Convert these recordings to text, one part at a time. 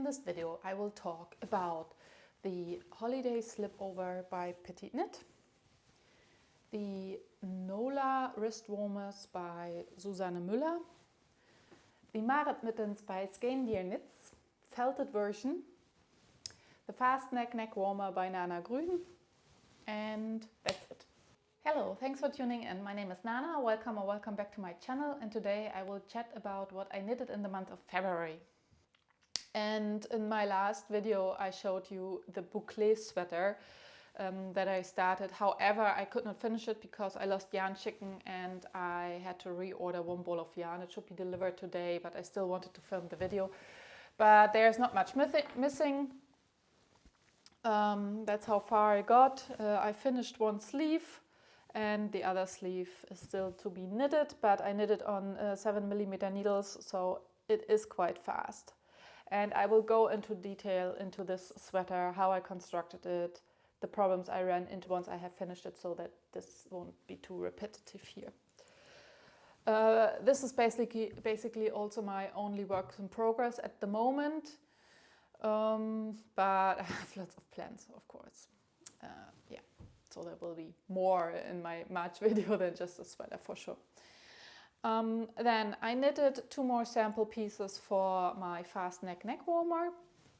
this video I will talk about the Holiday Slipover by PetiteKnit, the Nola Wristwarmers by Susanne Müller, the Marit Mittens by Skeindeer knits, felted version, the fast neck warmer by Nana Grün, and that's it. Hello, thanks for tuning in. My name is Nana. Welcome or welcome back to my channel, and today I will chat about what I knitted in the month of February. And in my last video I showed you the boucle sweater that I started. However, I could not finish it because I lost yarn chicken and I had to reorder one ball of yarn. It should be delivered today, but I still wanted to film the video. But there's not much missing. That's how far I got. I finished one sleeve and the other sleeve is still to be knitted, but I knitted on 7mm needles, so it is quite fast. And I will go into detail into this sweater, how I constructed it, the problems I ran into once I have finished it, so that this won't be too repetitive here. This is basically also my only work in progress at the moment, but I have lots of plans, of course. Yeah, so there will be more in my March video than just a sweater for sure. Then I knitted 2 more sample pieces for my fast neck warmer.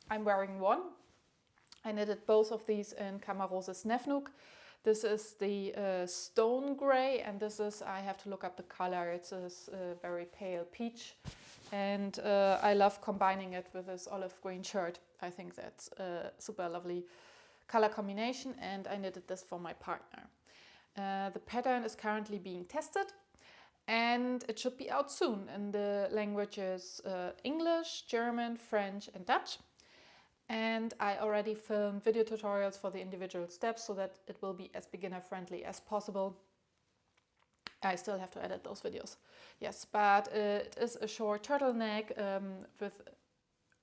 I'm wearing one. I knitted both of these in Camarose's Nefnook. This is the stone grey, and this is, I have to look up the color, it's a very pale peach. And I love combining it with this olive green shirt. I think that's a super lovely color combination, and I knitted this for my partner. The pattern is currently being tested and it should be out soon in the languages English, German, French and Dutch. And I already filmed video tutorials for the individual steps so that it will be as beginner friendly as possible. I still have to edit those videos. Yes, but it is a short turtleneck with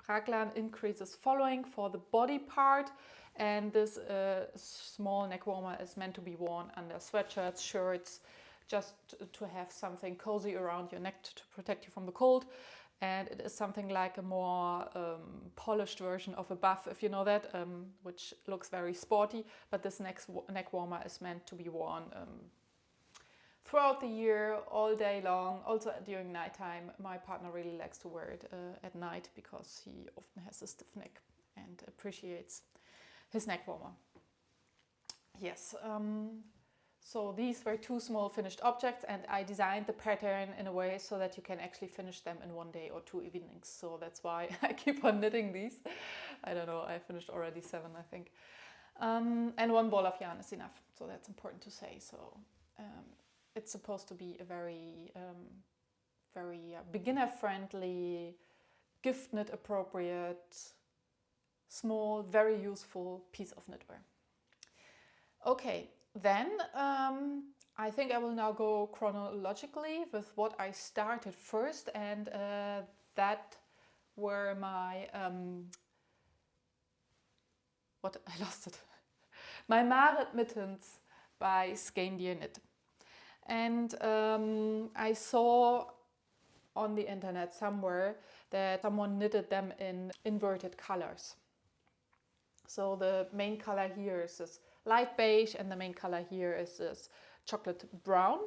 raglan increases following for the body part, and this small neck warmer is meant to be worn under sweatshirts, shirts, just to have something cozy around your neck to protect you from the cold. And it is something like a more polished version of a buff, if you know that, which looks very sporty, but this neck warmer is meant to be worn throughout the year, all day long, also during nighttime. My partner really likes to wear it at night because he often has a stiff neck and appreciates his neck warmer. Yes, so these were 2 small finished objects, and I designed the pattern in a way so that you can actually finish them in 1 day or 2 evenings. So that's why I keep on knitting these. I don't know, I finished already 7, I think. And 1 ball of yarn is enough, so that's important to say. So it's supposed to be a very beginner-friendly, gift knit appropriate, small, very useful piece of knitwear. Okay, then I think I will now go chronologically with what I started first, and that were my my Marit Mittens by Skeindeer knit. And I saw on the internet somewhere that someone knitted them in inverted colors. So the main color here is this light beige and the main color here is this chocolate brown.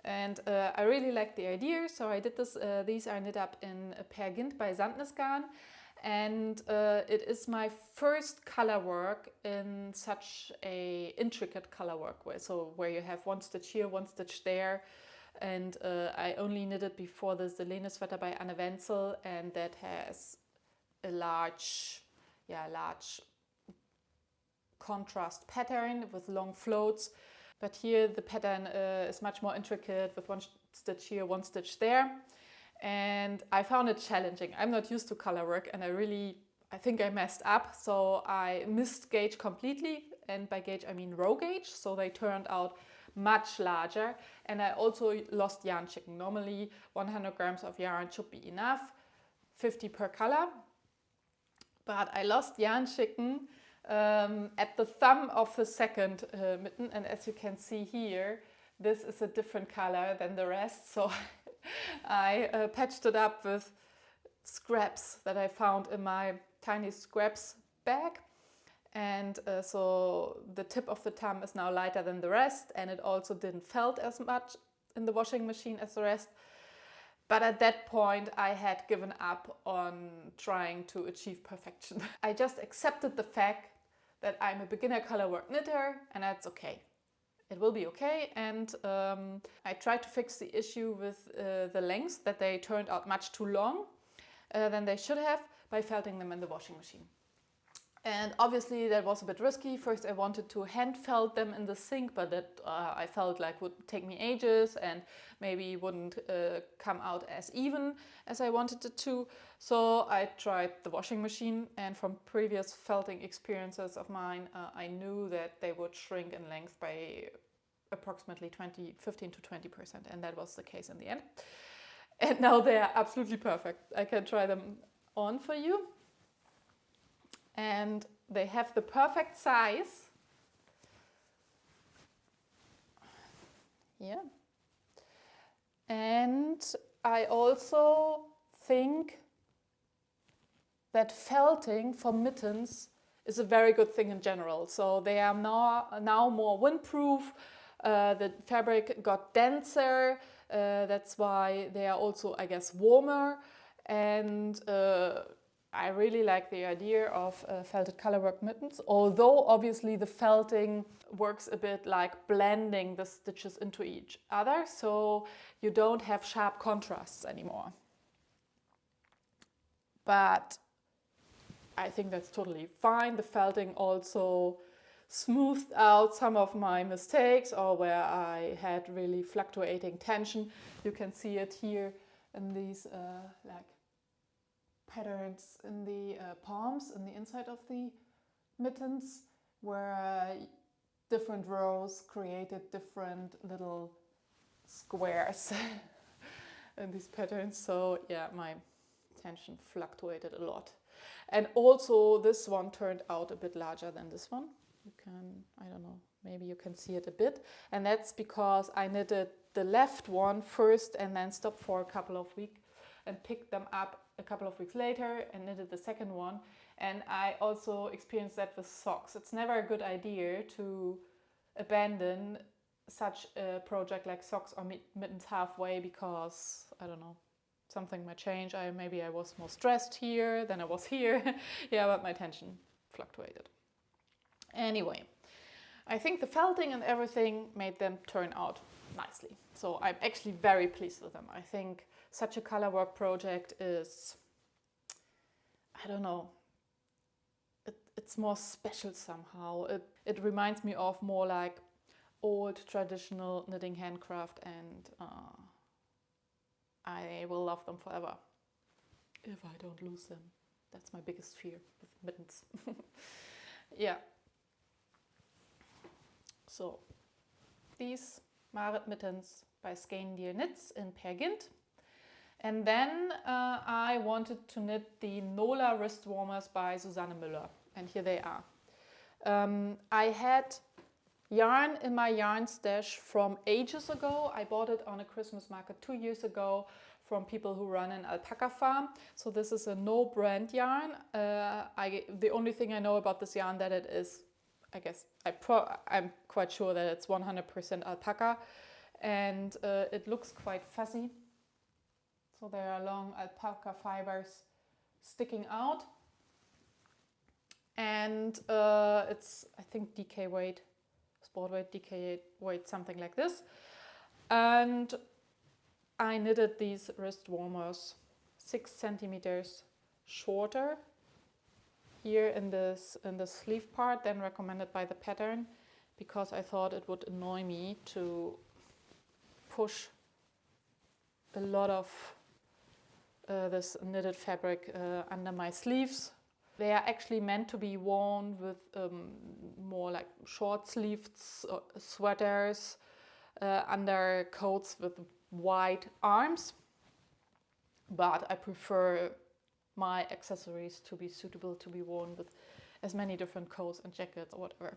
And I really like the idea, so I did this. These are knit up in PetiteKnit by Sandnesgarn. And it is my first color work in such a intricate color work way. So where you have 1 stitch here, 1 stitch there. And I only knitted before this the Lene sweater by Anne Wenzel, and that has a large contrast pattern with long floats. But here the pattern is much more intricate with 1 stitch here, 1 stitch there. And I found it challenging. I'm not used to color work, and I think I messed up. So I missed gauge completely, and by gauge I mean row gauge. So they turned out much larger, and I also lost yarn chicken. Normally 100 grams of yarn should be enough, 50 per color. But I lost yarn chicken at the thumb of the second mitten, and as you can see here, this is a different color than the rest. So I patched it up with scraps that I found in my tiny scraps bag. And so the tip of the thumb is now lighter than the rest, and it also didn't felt as much in the washing machine as the rest. But at that point, I had given up on trying to achieve perfection. I just accepted the fact that I'm a beginner colorwork knitter, and that's okay. It will be okay. And I tried to fix the issue with the lengths, that they turned out much too long than they should have, by felting them in the washing machine. And obviously that was a bit risky. First I wanted to hand felt them in the sink, but that I felt like would take me ages and maybe wouldn't come out as even as I wanted it to. So I tried the washing machine, and from previous felting experiences of mine, I knew that they would shrink in length by approximately 15 to 20%, and that was the case in the end. And now they are absolutely perfect. I can try them on for you. And they have the perfect size. Yeah. And I also think that felting for mittens is a very good thing in general. So they are now more windproof. The fabric got denser. That's why they are also, I guess, warmer. And I really like the idea of felted colorwork mittens, although obviously the felting works a bit like blending the stitches into each other, so you don't have sharp contrasts anymore. But I think that's totally fine. The felting also smoothed out some of my mistakes, or where I had really fluctuating tension. You can see it here in these like patterns in the palms, in the inside of the mittens, where different rows created different little squares in these patterns. So yeah, my tension fluctuated a lot. And also this one turned out a bit larger than this one. You can, I don't know, maybe you can see it a bit. And that's because I knitted the left one first and then stopped for a couple of weeks and picked them up a couple of weeks later and knitted the second one. And I also experienced that with socks. It's never a good idea to abandon such a project like socks or mittens halfway, because, I don't know, something might change. Maybe I was more stressed here than I was here. Yeah, but my tension fluctuated. Anyway, I think the felting and everything made them turn out nicely. So I'm actually very pleased with them. I think such a colorwork project is, I don't know, it's more special somehow. It reminds me of more like old traditional knitting handcraft, and I will love them forever if I don't lose them. That's my biggest fear with mittens. Yeah. So these Marit Mittens by Skeindeer knits in Peer Gynt. And then I wanted to knit the Nola Wristwarmers by Susanne Müller. And here they are. I had yarn in my yarn stash from ages ago. I bought it on a Christmas market 2 years ago from people who run an alpaca farm. So this is a no brand yarn. The only thing I know about this yarn that it is, I guess, I'm quite sure that it's 100% alpaca, and it looks quite fuzzy. So there are long alpaca fibers sticking out, and it's, I think, DK weight, sport weight, DK weight, something like this. And I knitted these wrist warmers 6 centimeters shorter here in the sleeve part than recommended by the pattern, because I thought it would annoy me to push a lot of this knitted fabric under my sleeves. They are actually meant to be worn with more like short-sleeved sweaters, under coats with wide arms, but I prefer my accessories to be suitable to be worn with as many different coats and jackets or whatever.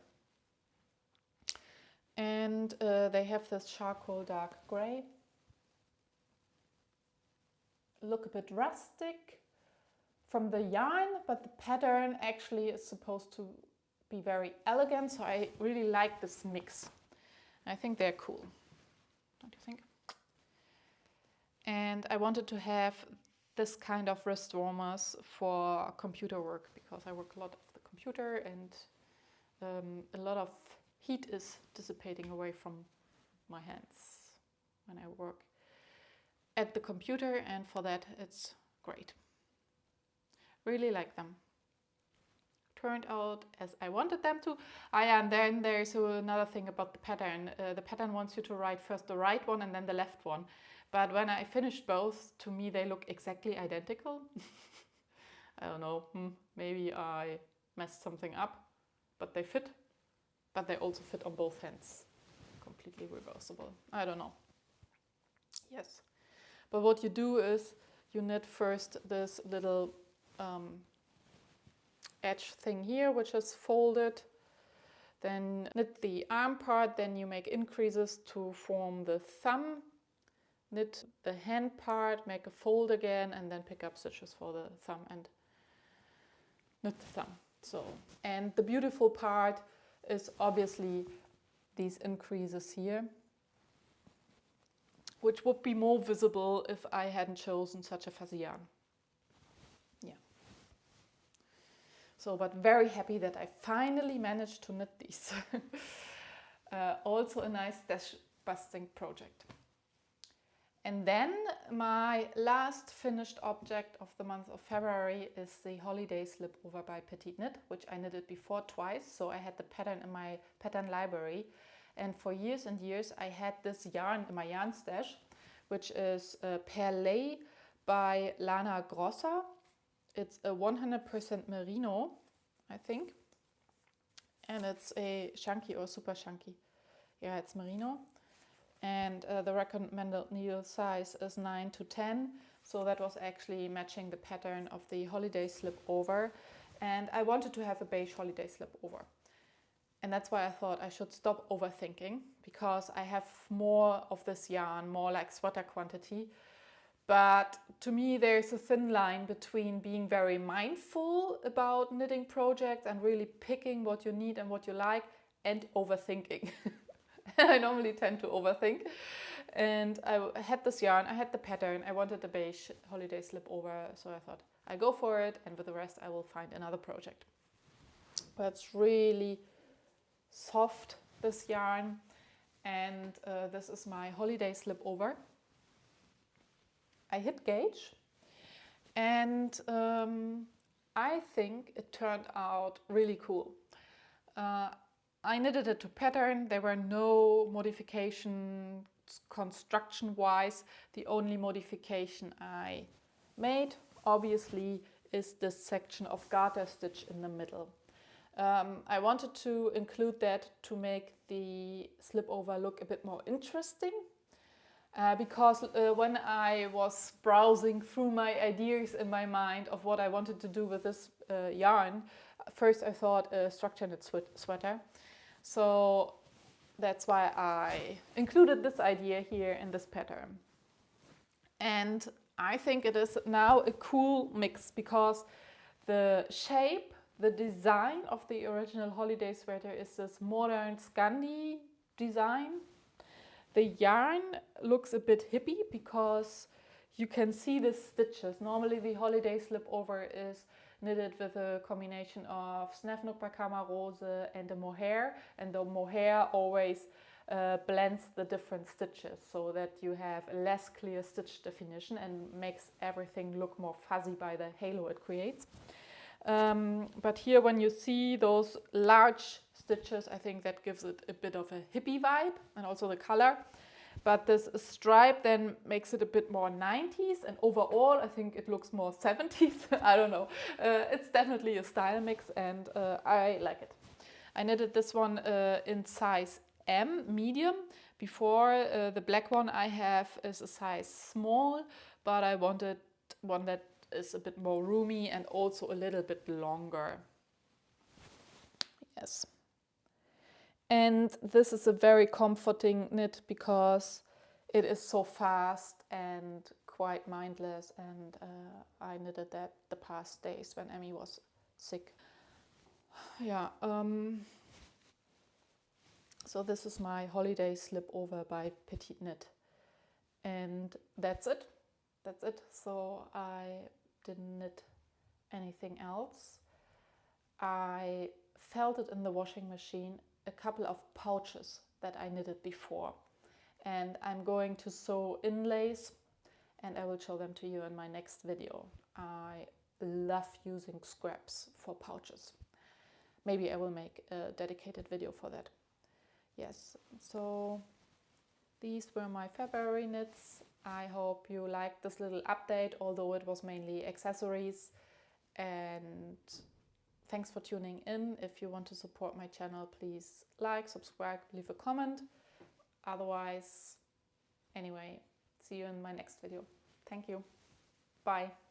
And they have this charcoal dark grey, look a bit rustic, from the yarn, but the pattern actually is supposed to be very elegant, so I really like this mix. I think they're cool, don't you think? And I wanted to have this kind of wrist warmers for computer work, because I work a lot of the computer, and a lot of heat is dissipating away from my hands when I work at the computer, and for that it's great. Really like them. Turned out as I wanted them to. And then there's another thing about the pattern. The pattern wants you to write first the right one and then the left one. But when I finished both, to me they look exactly identical. I don't know, maybe I messed something up, but they fit. But they also fit on both hands. Completely reversible. I don't know. Yes. But what you do is you knit first this little edge thing here, which is folded. Then knit the arm part, then you make increases to form the thumb. Knit the hand part, make a fold again, and then pick up stitches for the thumb and knit the thumb. So, and the beautiful part is obviously these increases here, which would be more visible if I hadn't chosen such a fuzzy yarn. Yeah. So, but very happy that I finally managed to knit these. Also a nice stash busting project. And then my last finished object of the month of February is the Holiday Slipover by PetiteKnit, which I knitted before twice. So I had the pattern in my pattern library. And for years and years I had this yarn in my yarn stash, which is Perlay by Lana Grossa. It's a 100% merino, I think. And it's a chunky or super chunky. Yeah, it's merino. And the recommended needle size is 9 to 10. So that was actually matching the pattern of the holiday slip over. And I wanted to have a beige holiday slip over. And that's why I thought I should stop overthinking, because I have more of this yarn, more like sweater quantity. But to me, there's a thin line between being very mindful about knitting projects and really picking what you need and what you like, and overthinking. I normally tend to overthink. And I had this yarn, I had the pattern, I wanted the beige holiday slip over, so I thought I go for it, and with the rest I will find another project. But it's really soft, this yarn, and this is my holiday slip over. I hit gauge, and I think it turned out really cool. I knitted it to pattern. There were no modifications construction-wise. The only modification I made, obviously, is this section of garter stitch in the middle. I wanted to include that to make the slip over look a bit more interesting. Because when I was browsing through my ideas in my mind of what I wanted to do with this yarn, first I thought a structure knit sweater. So that's why I included this idea here in this pattern. And I think it is now a cool mix, because the shape, the design of the original holiday sweater is this modern Skeindeer design. The yarn looks a bit hippie because you can see the stitches. Normally the holiday slip over is knitted with a combination of Snefnuk by Rose and a mohair, and the mohair always blends the different stitches so that you have a less clear stitch definition and makes everything look more fuzzy by the halo it creates. But here when you see those large stitches, I think that gives it a bit of a hippie vibe, and also the color. But this stripe then makes it a bit more 90s, and overall I think it looks more 70s. I don't know. It's definitely a style mix, and I like it. I knitted this one in size M, medium. Before, the black one I have is a size small, but I wanted one that is a bit more roomy and also a little bit longer. Yes. And this is a very comforting knit because it is so fast and quite mindless, and I knitted that the past days when Emmy was sick. Yeah, so this is my holiday Slipover by PetiteKnit, and that's it. So I didn't knit anything else. I felt it in the washing machine, a couple of pouches that I knitted before, and I'm going to sew inlays, and I will show them to you in my next video. I love using scraps for pouches. Maybe I will make a dedicated video for that. Yes, so these were my February knits. I hope you liked this little update, although it was mainly accessories. And thanks for tuning in. If you want to support my channel, please like, subscribe, leave a comment. Otherwise, anyway, see you in my next video. Thank you. Bye.